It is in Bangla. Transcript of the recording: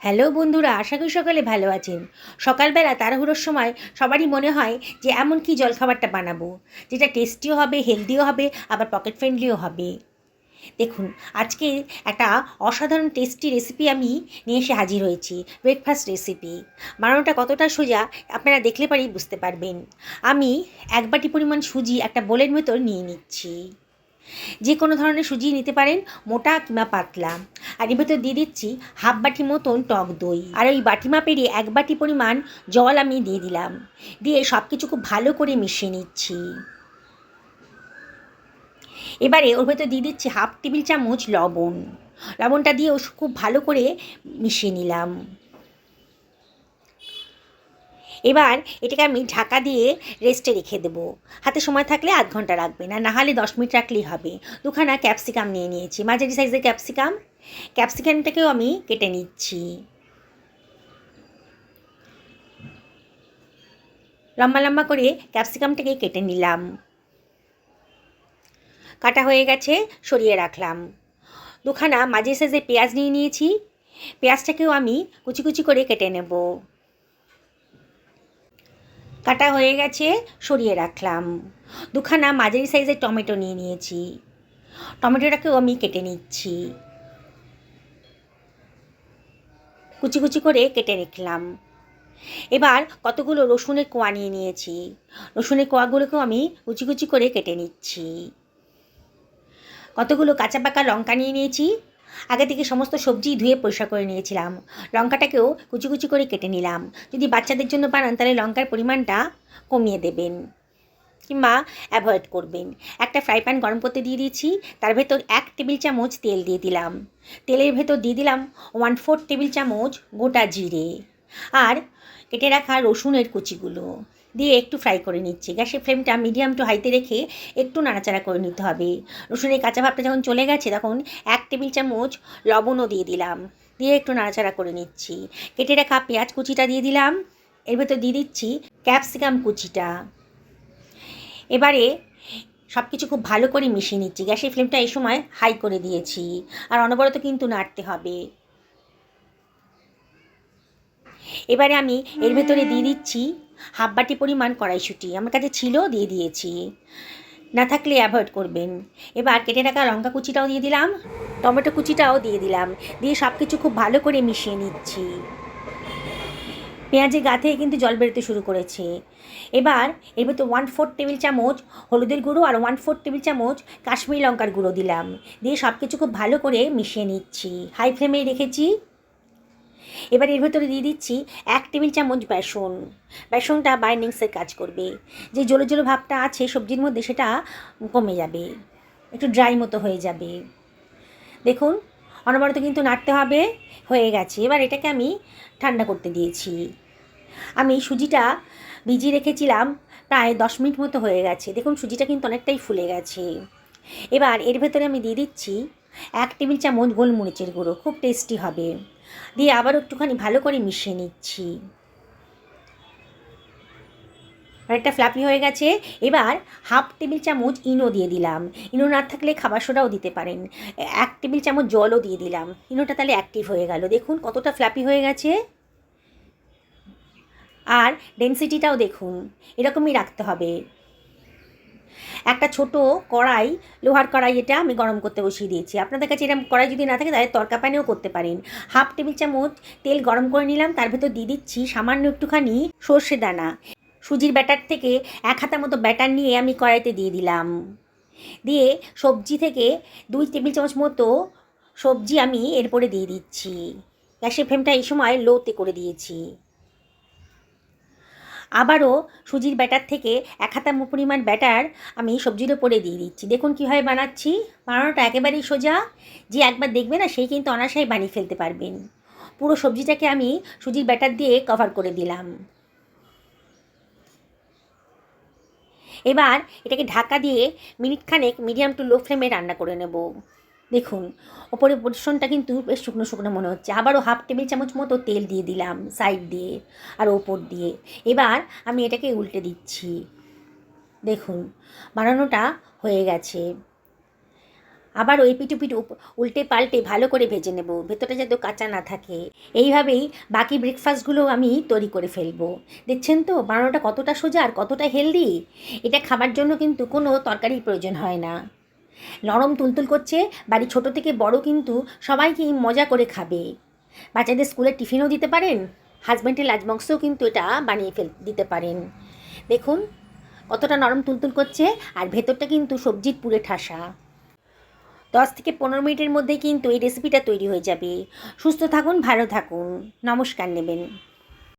হ্যালো বন্ধুরা, আশা করি সকালে ভালো আছেন। সকালবেলা তাড়াহুড়োর সময় সবারই মনে হয় যে এমন কি জলখাবারটা বানাবো যেটা টেস্টিও হবে, হেলদিও হবে, আবার পকেট ফ্রেন্ডলিও হবে। দেখুন, আজকে একটা অসাধারণ টেস্টি রেসিপি আমি নিয়ে এসে হাজির হয়েছি। ব্রেকফাস্ট রেসিপি বানানোটা কতটা সোজা আপনারা দেখলে পরেই বুঝতে পারবেন। আমি 1 বাটি পরিমাণ সুজি একটা বোলের ভেতর নিয়ে নিচ্ছি। যে কোনো ধরনের সুজি নিতে পারেন, মোটা কিংবা পাতলা। আর এর ভেতর দিয়ে দিচ্ছি হাফ বাটি মতন টক দই, আর ওই বাটি মাপেরই 1 বাটি পরিমাণ জল আমি দিয়ে দিলাম। দিয়ে সব কিছু খুব ভালো করে মিশিয়ে নিচ্ছি। এবারে ওর ভেতর দিয়ে দিচ্ছি হাফ টেবিল চামচ লবণ। লবণটা দিয়েও খুব ভালো করে মিশিয়ে নিলাম। এবার এটাকে আমি ঢাকা দিয়ে রেস্টে রেখে দেবো। হাতে সময় থাকলে আধ ঘন্টা রাখবেন, আর নাহলে 10 মিনিট রাখলেই হবে। দুখানা ক্যাপসিকাম নিয়ে নিয়েছি, মাঝারি সাইজের ক্যাপসিকাম। ক্যাপসিকামটাকেও আমি কেটে নিচ্ছি। লম্বা লম্বা করে ক্যাপসিকামটাকে কেটে নিলাম। কাটা হয়ে গেছে, সরিয়ে রাখলাম। দুখানা মাঝারি সাইজের পেঁয়াজ নিয়ে নিয়েছি। পেঁয়াজটাকেও আমি কুচি কুচি করে কেটে নেব। কাটা হয়ে গেছে, সরিয়ে রাখলাম। দুখানা মাঝারি সাইজের টমেটো নিয়ে নিয়েছি। টমেটোটাকেও আমি কেটে নিচ্ছি। কুচি কুচি করে কেটে রাখলাম। এবার কতগুলো রসুনের কোয়া নিয়ে নিয়েছি। রসুনের কোয়াগুলোকেও আমি কুচি কুচি করে কেটে নিচ্ছি। কতগুলো কাঁচা পাকা লঙ্কা নিয়ে নিয়েছি। আগে থেকে সমস্ত সবজি ধুয়ে পরিষ্কার করে নিয়েছিলাম। লঙ্কাটাকেও কুচি কুচি করে কেটে নিলাম। যদি বাচ্চাদের জন্য বানান তাহলে লঙ্কার পরিমাণটা কমিয়ে দেবেন কিংবা অ্যাভয়েড করবেন। একটা ফ্রাই প্যান গরম করতে দিয়ে দিয়েছি। তার ভেতর 1 টেবিল চামচ তেল দিয়ে দিলাম। তেলের ভেতর দিয়ে দিলাম 1/4 টেবিল চামচ গোটা জিরে আর কেটে রাখা রসুনের কুচিগুলো দিয়ে একটু ফ্রাই করে নিচ্ছি। গ্যাসের ফ্লেমটা মিডিয়াম টু হাইতে রেখে একটু নাড়াচাড়া করে নিতে হবে। রসুনের কাঁচা ভাবটা যখন চলে গেছে তখন 1 টেবিল চামচ লবণও দিয়ে দিলাম। দিয়ে একটু নাড়াচাড়া করে নিচ্ছি। কেটে রাখা পেঁয়াজ কুচিটা দিয়ে দিলাম। এর ভেতর দিয়ে দিচ্ছি ক্যাপসিকাম কুচিটা। এবারে সব কিছু খুব ভালো করে মিশিয়ে নিচ্ছি। গ্যাসের ফ্লেমটা এই সময় হাই করে দিয়েছি, আর অনবরত কিন্তু নাড়তে হবে। এবারে আমি এর ভেতরে দিয়ে দিচ্ছি হাফ বাটি পরিমাণ কড়াইশুঁটি। আমার কাছে ছিল, দিয়ে দিয়েছি। না থাকলে অ্যাভয়েড করবেন। এবার কেটে রাখা লঙ্কা কুচিটাও দিয়ে দিলাম, টমেটো কুচিটাও দিয়ে দিলাম। দিয়ে সব কিছু খুব ভালো করে মিশিয়ে নিচ্ছি। পেঁয়াজের গা থেকে কিন্তু জল বেরোতে শুরু করেছে। এবার এর ভেতর 1/4 টেবিল চামচ হলুদের গুঁড়ো আর 1/4 টেবিল চামচ কাশ্মীরি লঙ্কার গুঁড়ো দিলাম। দিয়ে সব কিছু খুব ভালো করে মিশিয়ে নিচ্ছি। হাই ফ্লেমেই রেখেছি। এবার এর ভেতরে দিয়ে দিচ্ছি 1 টেবিল চামচ বেসন। বেসনটা বাইন্ডিংসের কাজ করবে। যে জলো জলো ভাবটা আছে সবজির মধ্যে সেটা কমে যাবে, একটু ড্রাই মতো হয়ে যাবে। দেখুন, অনবরত কিন্তু নাড়তে হবে। হয়ে গেছে। এবার এটাকে আমি ঠান্ডা করতে দিয়েছি। আমি সুজিটা ভিজিয়ে রেখেছিলাম, প্রায় 10 মিনিট মতো হয়ে গেছে। দেখুন, সুজিটা কিন্তু অনেকটাই ফুলে গেছে। এবার এর ভেতরে আমি দিয়ে দিচ্ছি 1 টেবিল চামচ গোলমরিচের গুঁড়ো, খুব টেস্টি হবে। দিয়ে আবার একটুখানি ভালো করে মিশিয়ে নিচ্ছি। অনেকটা ফ্লাফি হয়ে গেছে। এবার হাফ টেবিল চামচ ইনো দিয়ে দিলাম। ইনো না থাকলে খাবার সোডাও দিতে পারেন। 1 টেবিল চামচ জলও দিয়ে দিলাম। ইনোটা তাহলে অ্যাক্টিভ হয়ে গেল। দেখুন কতটা ফ্লাফি হয়ে গেছে। আর ডেনসিটিটাও দেখুন, এরকমই রাখতে হবে। একটা ছোট কড়াই, লোহার কড়াই, এটা আমি গরম করতে বসিয়ে দিয়েছি। আপনাদের কাছে এরকম কড়াই যদি না থাকে তাহলে তড়কা প্যানেও করতে পারেন। হাফ টেবিল চামচ তেল গরম করে নিলাম। তার ভেতর দিয়ে দিচ্ছি সামান্য একটুখানি সর্ষে দানা। সুজির ব্যাটার থেকে 1 হাতা মতো ব্যাটার নিয়ে আমি কড়াইতে দিয়ে দিলাম। দিয়ে সবজি থেকে 2 টেবিল চামচ মতো সবজি আমি এরপরে দিয়ে দিচ্ছি। গ্যাসের ফ্লেমটা এই সময় লোতে করে দিয়েছি। আবারও সুজির ব্যাটার থেকে 1 হাতা পরিমাণ ব্যাটার আমি সবজির ওপরে দিয়ে দিচ্ছি। দেখুন কীভাবে বানাচ্ছি। বানানোটা একেবারেই সোজা। যে একবার দেখবে না সেই কিন্তু অনায়াসেই বানিয়ে ফেলতে পারবেন। পুরো সবজিটাকে আমি সুজির ব্যাটার দিয়ে কভার করে দিলাম। এবার এটাকে ঢাকা দিয়ে মিনিটখানেক মিডিয়াম টু লো ফ্লেমে রান্না করে নেব। দেখুন, ওপরে পোর্শনটা কিন্তু বেশ শুকনো শুকনো মনে হচ্ছে। আবারও হাফ টেবিল চামচ মতো তেল দিয়ে দিলাম সাইড দিয়ে আর ওপর দিয়ে। এবার আমি এটাকে উল্টে দিচ্ছি। দেখুন, বানানোটা হয়ে গেছে। আবার ওই পিটু উল্টে পাল্টে ভালো করে ভেজে নেব, ভেতরটা যাতে কাঁচা না থাকে। এইভাবেই বাকি ব্রেকফাস্টগুলো আমি তৈরি করে ফেলবো। দেখছেন তো বানানোটা কতটা সোজা আর কতটা হেলদি। এটা খাবার জন্য কিন্তু কোনো তরকারির প্রয়োজন হয় না। নরম তুলতুল করছে, বাড়ি ছোট থেকে বড় কিন্তু সবাইকেই মজা করে খাবে। বাচ্চাদের স্কুলের টিফিনও দিতে পারেন, হাজব্যান্ডের লাঞ্চ বক্সেও কিন্তু এটা বানিয়ে দিতে পারেন। দেখুন কতটা নরম তুলতুল করছে, আর ভেতরটা কিন্তু সবজির পুরে ঠাসা। 10 থেকে 15 মিনিটের মধ্যেই কিন্তু এই রেসিপিটা তৈরি হয়ে যাবে। সুস্থ থাকুন, ভালো থাকুন, নমস্কার নেবেন।